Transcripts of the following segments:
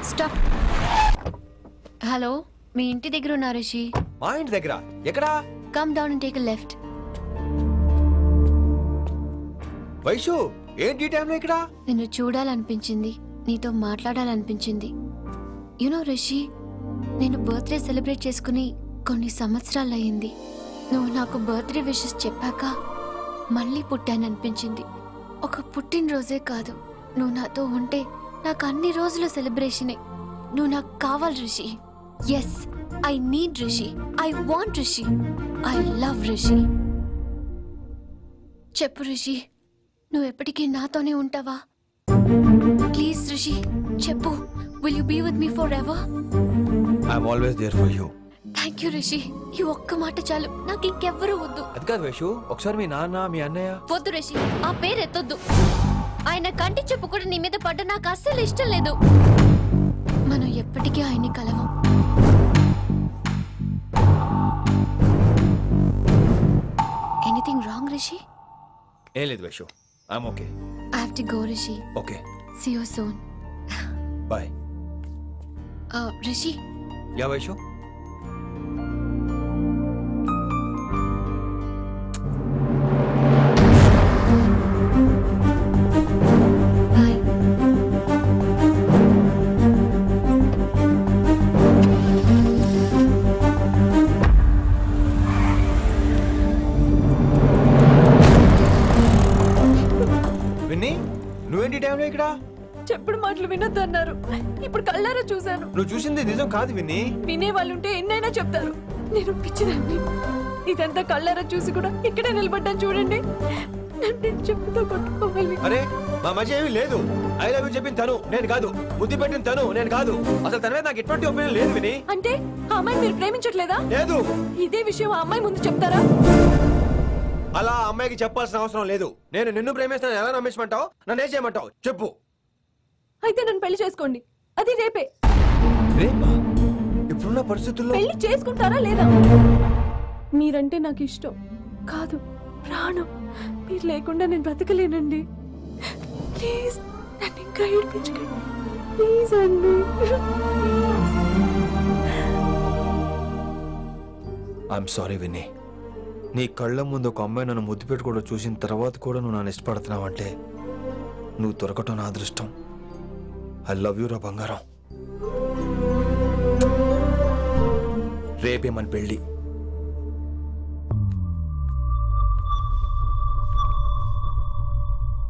Stop. Hello, మీ ఇంటి దగ్గర ఉన్నా రిషి? మా ఇంటి దగ్గర ఎక్కడా? Come down and take a left. Vaishu, ఏంటి టైంలో ఇక్కడ? నిన్ను చూడాలనిపించింది, నీతో మాట్లాడాలనిపించింది. యునో రిషి, నేను బర్త్డే సెలబ్రేట్ చేసుకుని కొన్ని సంవత్సరాలు అయ్యింది. నువ్వు నాకు బర్త్డే విషెస్ చెప్పాక మళ్ళీ పుట్టాననిపించింది. ఒక పుట్టినరోజే కాదు, నువ్వు నాతో ఉంటే నాకు అన్ని రోజుల సెలబ్రేషనే. నువ్వు నాకు కావాలి Rishi. Yes, I need Rishi. I want Rishi. I love Rishi. చెప్పు రిషి, నువ్వు ఎప్పటికీ నాతోనే ఉంటావా? ప్లీజ్ రిషి, చెప్పు. Will you be with me forever? I'm always there for you. Thank you Rishi. ఈ ఒక్క మాట చాలు, నాకు ఇంకెవ్వరూ వద్దు. అది కాదు వైషు, ఒకసారి మీ నాన్న మీ అన్నయ్య. వద్దు రిషి, ఆ పేరు ఎత్తొద్దు. ఆయన కంటి చెప్పు కూడా నీ మీద పడ్డ నాకు అస్సలు ఇష్టం లేదు. మనం ఎప్పటికీ ఆయన్ని కలవం. Anything wrong Rishi? ఏం లేదు Vaishu, I'm okay. I have to go Rishi. Okay, see you soon. Bye. Rishi. Yeah Vaishu. Bye. Vinni, నువ్వేంటి టైంలో ఇక్కడ? చెప్పుడు మాటలు వినొద్దు అన్నారు, ఇప్పుడు కళ్ళారా చూశాను. నువ్వు చూసింది నిజం కాదు విన్నీ. వినే వాళ్ళుంటే ఎన్నైనా చెప్తారు. నేను పిచ్చిదాన్ని. ఇదంతా కళ్ళారా చూసి కూడా ఇక్కడే నిలబడ్డాను చూడండి. నన్ను చెప్పుతో కొట్టుకోవాలి. అరే, మా మధ్య ఏమీ లేదు. ఐ లవ్ యూ చెప్పిన తను నేను కాదు, బుద్ధి పెట్టిన తను నేను కాదు. అసలు తన మీద నాకు ఎటువంటి ఒపీనియన్ లేదు విని. అంటే ఆ అమ్మాయిని మీరు ప్రేమించట్లేదా? లేదు. ఇదే విషయం ఆ అమ్మాయి ముందు చెప్తారా? అలా అమ్మాయికి చెప్పాల్సిన అవసరం లేదు. నేను నిన్ను ప్రేమిస్తాను ఎలా నమ్మించమంటావు? నన్ను ఏం చేయమంటావు చెప్పు. అయితే నన్ను పెళ్లి చేసుకోండి, అది రేపే. రేపా? ఇప్పుడున్న పరిస్థితుల్లో పెళ్లి చేసుకుంటారా లేదా? మీరంటే నాకు ఇష్టం కాదు, ప్రాణం. మీరు లేకుండా నేను బ్రతకలేనండి. ప్లీజ్ నన్ను ఇంకా ఏడిపించకండి. ప్లీజ్ అండి. I'm sorry Vinni. నీ కళ్ళ ముందు ఒక అమ్మాయి నన్ను ముద్దు పెట్టుకోవడం చూసిన తర్వాత కూడా నువ్వు నన్ను ఇష్టపడుతున్నావంటే నువ్వు దొరకటం నా అదృష్టం. ఐ లవ్ యూ రా బంగారం. రేపే మన పెళ్ళి.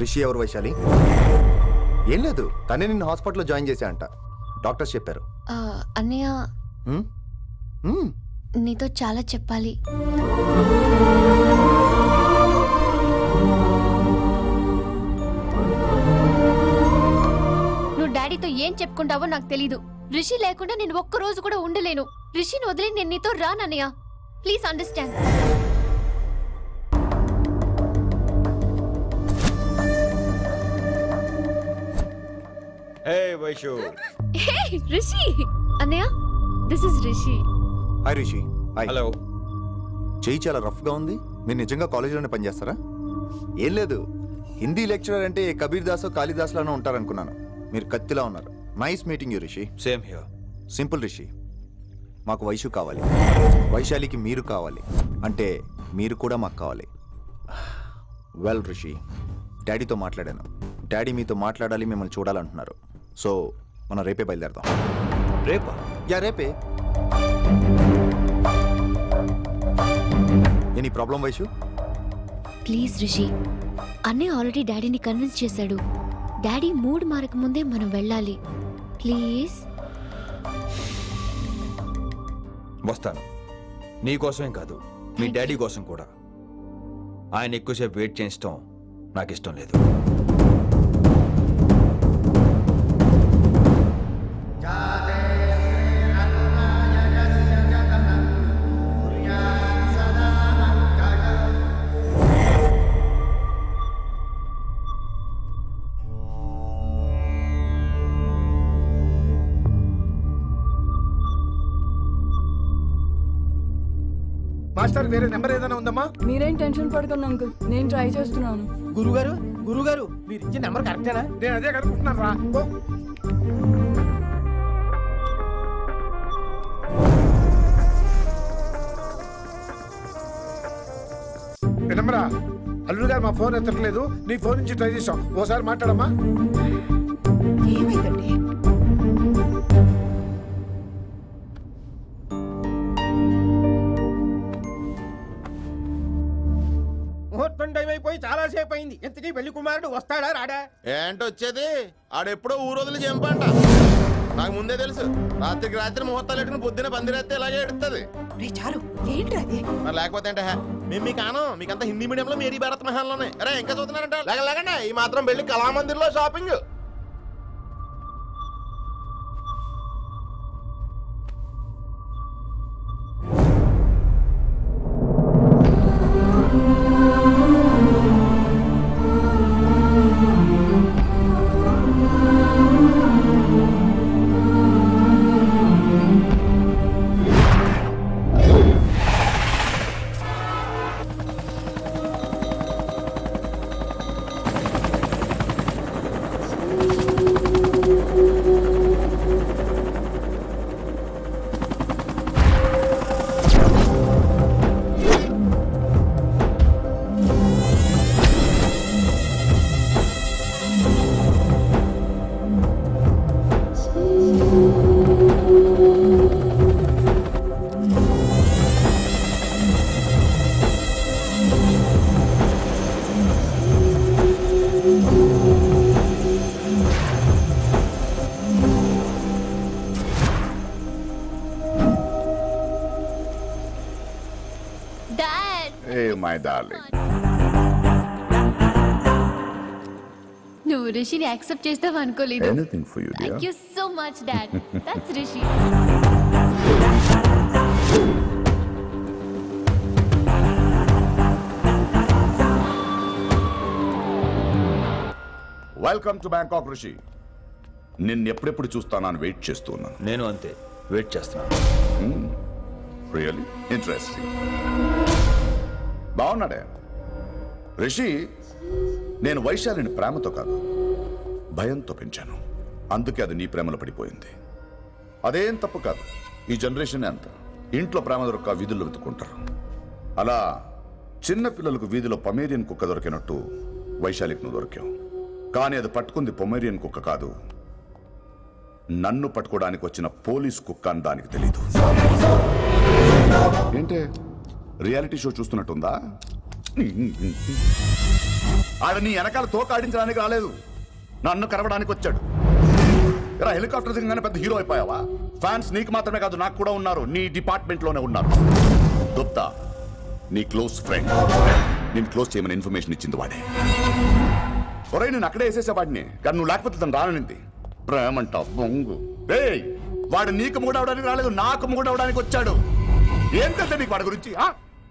రిషి ఎవరు వైశాలి? ఏం లేదు, తనే నిన్ను హాస్పిటల్లో జాయిన్ చేశా అంట, డాక్టర్స్ చెప్పారు. అన్నయ్య, నీతో చాలా చెప్పాలి. నువ్వు డాడీతో ఏం చెప్పుకుంటావో నాకు తెలీదు. రిషి లేకుండా నేను ఒక్క రోజు కూడా ఉండలేను. రిషిని వదిలి నేను నీతో రానన్నయ్య. Please understand. Hey Vaishu. Hey Rishi. అన్నయ్య, this is Rishi. Hi Rishi. Hi. Hello. చెయ్యి చాలా రఫ్ గా ఉంది. మీరు నిజంగా కాలేజీలోనే పనిచేస్తారా? ఏం లేదు, హిందీ లెక్చరర్ అంటే కబీర్ దాసో కాళిదాస్ లానో ఉంటారనుకున్నాను. మీరు కత్తిలా ఉన్నారు. Nice meeting you Rishi. Same here. Simple Rishi, మాకు వైషు కావాలి, వైశాలికి మీరు కావాలి, అంటే మీరు కూడా మాకు కావాలి. వెల్ రిషి, డాడీతో మాట్లాడాను. డాడీ మీతో మాట్లాడాలి, మిమ్మల్ని చూడాలంటున్నారు. సో మనం రేపే బయలుదేరదాం. రేపా? యా రేపే. Any problem Vaishu? Please Rishi, అన్నయ్య ఆల్రెడీ డాడీని కన్విన్స్ చేశాడు. డాడీ మూడ్ మారక ముందే మనం వెళ్ళాలి. ప్లీజ్. వస్తాను. నీ కోసమేం కాదు, మీ డాడీ కోసం కూడా. ఆయన ఎక్కువసేపు వెయిట్ చేయించడం నాకు ఇష్టం లేదు. మాస్టర్ వేరే నెంబర్ ఏదైనా ఉందమ్మా? మీరేం టెన్షన్ పడకండి అంకుల్, నేను ట్రై చేస్తున్నాను. గురుగారు మీరు ఇచ్చిన నెంబర్ కరెక్టేనా? నేను అదే కనుక్కుంటున్నాను రా. అల్లుడు గారు మా ఫోన్ ఎత్తట్లేదు, నీ ఫోన్ నుంచి ట్రై చేసాం, ఓసారి మాట్లాడమ్మా. ఏమైందండి? ముహూర్తం టైం అయిపోయి చాలా సేపు అయింది. ఇంతకీ పెళ్లి కుమారుడు వస్తాడా రాడా? ఏంటి వచ్చేది? ఆడెప్పుడో ఊరోజులు చెంపంట. నాకు ముందే తెలుసు. రాత్రికి రాత్రి ముహూర్తాలు ఎట్టుకుని పొద్దున పందిరేస్తే ఇలాగే ఎడుతుంది. రే చారు, ఏంట్రా అది? మరి లేకపోతే అంటే మేము మీకు ఆనం, మీకంతా హిందీ మీడియంలో మేరీ భారత్ మహాల్లోనే. అరే ఇంకా చూస్తున్నారంట, లేకండి ఈ మాత్రం పెళ్లి కళామందిర్లో షాపింగ్. My darling. నువ్వు రిషిని యాక్సెప్ట్ చేస్తావు అనుకోలేదు. Anything for you, dear. Thank you so much, Dad. That's Rishi. Welcome to Bangkok, Rishi. నిన్నెప్పుడెప్పుడు చూస్తానని వెయిట్ చేస్తున్నాను. నేను అంతే వెయిట్ చేస్తున్నాను. Really interesting. బాగున్నాడే రిషి. నేను వైశాలిని ప్రేమతో కాదు, భయంతో పెంచాను. అందుకే అది నీ ప్రేమలో పడిపోయింది. అదేం తప్పు కాదు. ఈ జనరేషన్ అంత ఇంట్లో ప్రేమ దొరక్క వీధుల్లో వెతుక్కుంటారు. అలా చిన్న పిల్లలకు వీధిలో పొమేరియన్ కుక్క దొరికినట్టు వైశాలికి నువ్వు దొరికావు. కానీ అది పట్టుకుంది పొమేరియన్ కుక్క కాదు, నన్ను పట్టుకోవడానికి వచ్చిన పోలీస్ కుక్క అని దానికి తెలీదు. ఏంటే రియాలిటీ షో చూస్తున్నట్టుందా? ఆడ నీ వెనకాల తోక ఆడించడానికి రాలేదు, నన్ను కరవడానికి వచ్చాడు. ఇలా హెలికాప్టర్ దిగగానే పెద్ద హీరో అయిపోయావా? ఫ్యాన్స్ నీకు మాత్రమే కాదు, నాకు కూడా ఉన్నారు. నీ డిపార్ట్మెంట్ లోనే ఉన్నారు. గుప్తా నీ క్లోజ్ ఫ్రెండ్, నేను క్లోజ్ చేయమని ఇన్ఫర్మేషన్ ఇచ్చింది వాడే. ఒరే నేను అక్కడే వేసేసేవాడిని, కానీ నువ్వు లేకపోతే తను రానంది. ప్రేమంట బొంగు. వాడు నీకు మూడవడానికి రాలేదు, నాకు మూడవడానికి వచ్చాడు. ఏం తెలుసా నీకు వాడి గురించి?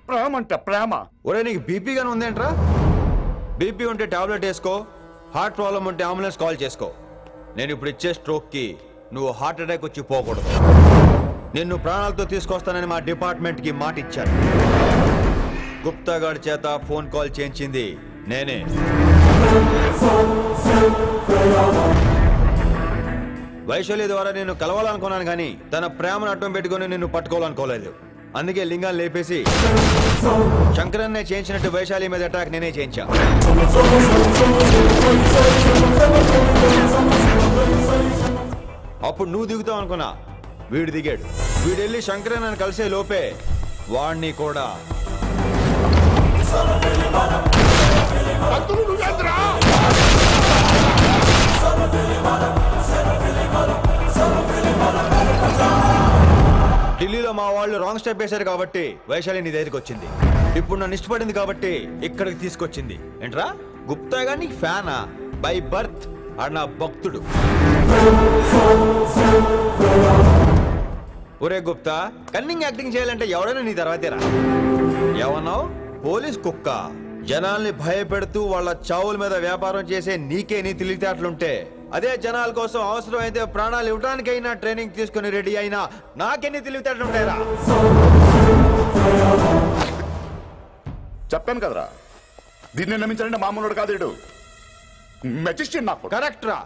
ప్రేమ అంటే ప్రేమ. ఒరే నీకు బీపీ గానీ ఉందేంట్రా? బీపీ ఉంటే టాబ్లెట్ వేసుకో, హార్ట్ ప్రాబ్లం ఉంటే అంబులెన్స్ కాల్ చేసుకో. నేను ఇప్పుడు ఇచ్చే స్ట్రోక్ కి నువ్వు హార్ట్ అటాక్ వచ్చి పోకూడదు. నిన్ను ప్రాణాలతో తీసుకొస్తానని మా డిపార్ట్మెంట్ కి మాట ఇచ్చాను. గుప్తా గారి చేత ఫోన్ కాల్ చేయించింది నేనే. వైశాలి ద్వారా నేను కలవాలనుకున్నాను కానీ తన ప్రేమను అడ్డం పెట్టుకుని నిన్ను పట్టుకోవాలనుకోలేదు. అందుకే లింగాన్ని లేపేసి శంకరన్నే చేయించినట్టు వైశాలి మీద అటాక్ నేనే చేయించా. అప్పుడు నువ్వు దిగుతావు అనుకున్నా, వీడు దిగాడు. వీడెళ్ళి శంకరన్నని కలిసే లోపే వాణ్ణి కూడా ఢిల్లీలో మా వాళ్ళు రాంగ్ స్టెప్ వేశారు కాబట్టి వైశాలి నీ దగ్గరికి వచ్చింది. ఇప్పుడు నన్ను ఇష్టపడింది కాబట్టి ఇక్కడికి తీసుకొచ్చింది. ఏంట్రా గుప్తా గాని ఫ్యానా? బై బర్త్ ఆడు నా భక్తుడు. ఒరే గుప్తా, కన్నింగ్ యాక్టింగ్ చేయాలంటే ఎవడైనా నీ తర్వాతేరా. ఏమన్నావు? పోలీస్ కుక్క. జనాల్ని భయపెడుతూ వాళ్ళ చావుల మీద వ్యాపారం చేసే నీకే నీ తెలివితేటలుంటే, అదే జనాల కోసం అవసరమైతే ప్రాణాలు ఇవ్వడానికైనా ట్రైనింగ్ తీసుకుని రెడీ అయినా నాకెన్ని తెలివితేటలుంటాయిరా? చెప్పాను కదరా, దీన్ని నమ్మించాలంటే మామూలు కాదు. మెజిస్ట్రియన్ నాకు. కరెక్ట్ రా.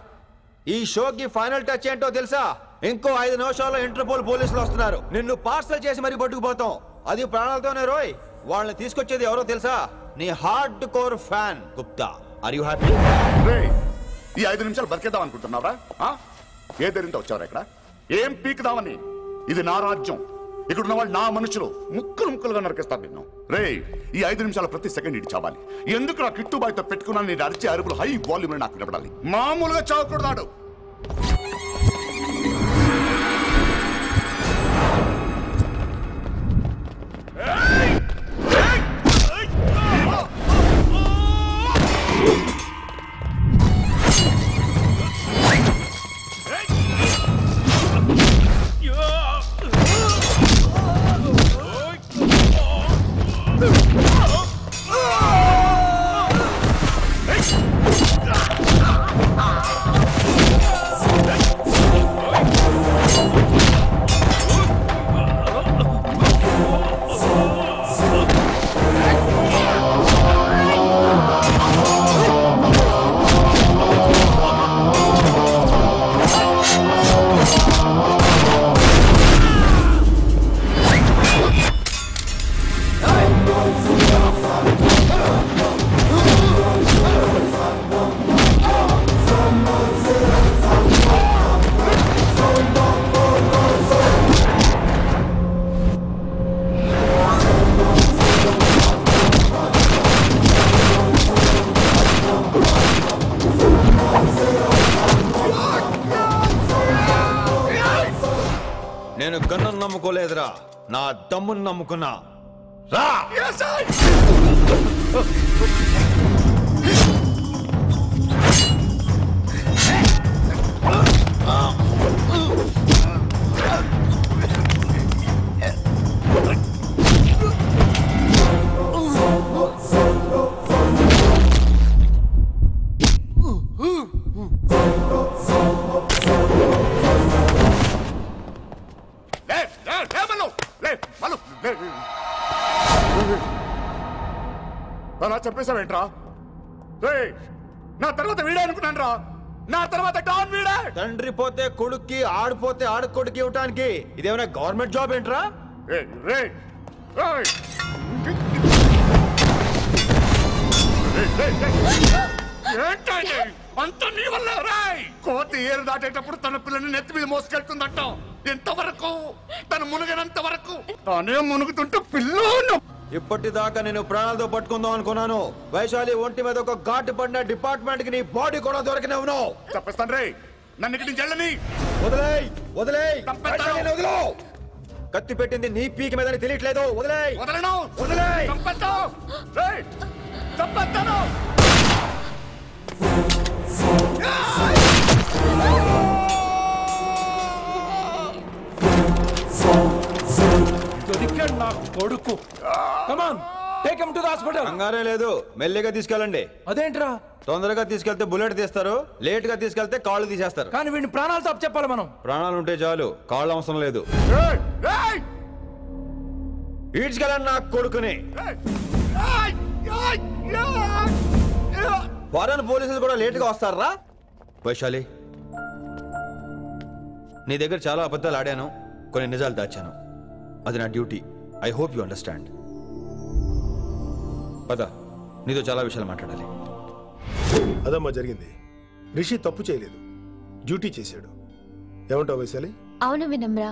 ఈ షోకి ఫైనల్ టచ్ ఏంటో తెలుసా? ఇంకో 5 నిమిషాల్లో ఇంటర్పోల్ పోలీసులు వస్తున్నారు. నిన్ను పార్సల్ చేసి మరీ పట్టుకుపోతాం. అది ప్రాణాలతోనే రోయ్. వాళ్ళని తీసుకొచ్చేది ఎవరో తెలుసా? నీ hard core fan Gupta. Are you happy? రేయ్, ఈ 5 నిమిషాలు బతికేద్దాం అనుకుంటున్నారా? ఏ ధైర్యంతో వచ్చారా ఇక్కడ? ఏం పీకుదామని? ఇది నా రాజ్యం. ఇక్కడ ఉన్న వాళ్ళు నా మనుషులు. ముక్కలు ముక్కలుగా నరికేస్తారు నిన్ను. రేయ్, ఈ 5 నిమిషాలు ప్రతి సెకండ్ ఇటు చావాలి. ఎందుకు నా కిట్టుబాయితో పెట్టుకున్నాను? నేను అరిచే అరుపులు హై వాల్యూమ్ నాకు వినపడాలి. మామూలుగా చావకూడదాడు. నేను గన్నును నమ్ముకోలేదురా, నా దమ్మును నమ్ముకున్నా. రా! అలా చెప్పేశావేంట్రా? నా తర్వాత వీడే అనుకున్నాను రా. నా తర్వాత డాన్ వీడే. తండ్రి పోతే కొడుక్కి, ఆడిపోతే ఆడకొడుకు ఇవ్వటానికి ఇదేమైనా గవర్నమెంట్ జాబ్ ఏంట్రా? అంత నీ వల్ల రాయ్. కోతి ఏరు దాటేటప్పుడు తన పిల్లని నెత్తి మీద మోసుకెళ్తుందంట. ఎంతవరకు? తను మునిగినంత వరకు. తానే మునుగుతుంటే పిల్లను. ఇప్పటిదాకా నేను ప్రాణాలతో పట్టుకుందాం అనుకున్నాను. వైశాలి ఒంటి మీద ఒక ఘాటు పడిన డిపార్ట్మెంట్ కి నీ బాడీ కూడా దొరికిన ఉన్నావు. చెప్పేస్తాను రే, నన్ను ఇక్కడి నుంచి వెళ్ళని. వదిలేయ్, వదిలేయ్, వదిలో. కత్తి పెట్టింది నీ పీకి మీద తెలియట్లేదు. వదిలేయ్. వదలను. వదిలేయ్. చంపేస్తాను. నా కొడుకు. Come on, take him to the hospital. కంగారే లేదు, మెల్లిగా తీసుకెళ్ళండి. అదేంట్రా? తొందరగా తీసుకెళ్తే బుల్లెట్ తీస్తారు, లేట్ గా తీసుకెళ్తే కాళ్ళు తీసేస్తారు. కానీ వీడిని ప్రాణాలతో చెప్పాలి మనం. ప్రాణాలు ఉంటే చాలు, కాళ్ళు అవసరం లేదు. ఈడ్చుకెళ్ళండి నా కొడుకుని. ఫారెన్ పోలీసులు కూడా లేట్ గా వస్తారా? వైశాలి, నీ దగ్గర చాలా అబద్ధాలు ఆడాను, కొన్ని నిజాలు దాచాను. అది నా duty. I hope you understand. పద, నీతో చాలా విషయాలు మాట్లాడాలి. అదమ్మా జరిగింది. రిషి తప్పు చేయలేదు, డ్యూటీ చేశాడు. ఏమంటావు వైశాలి? అవును వినమ్రా,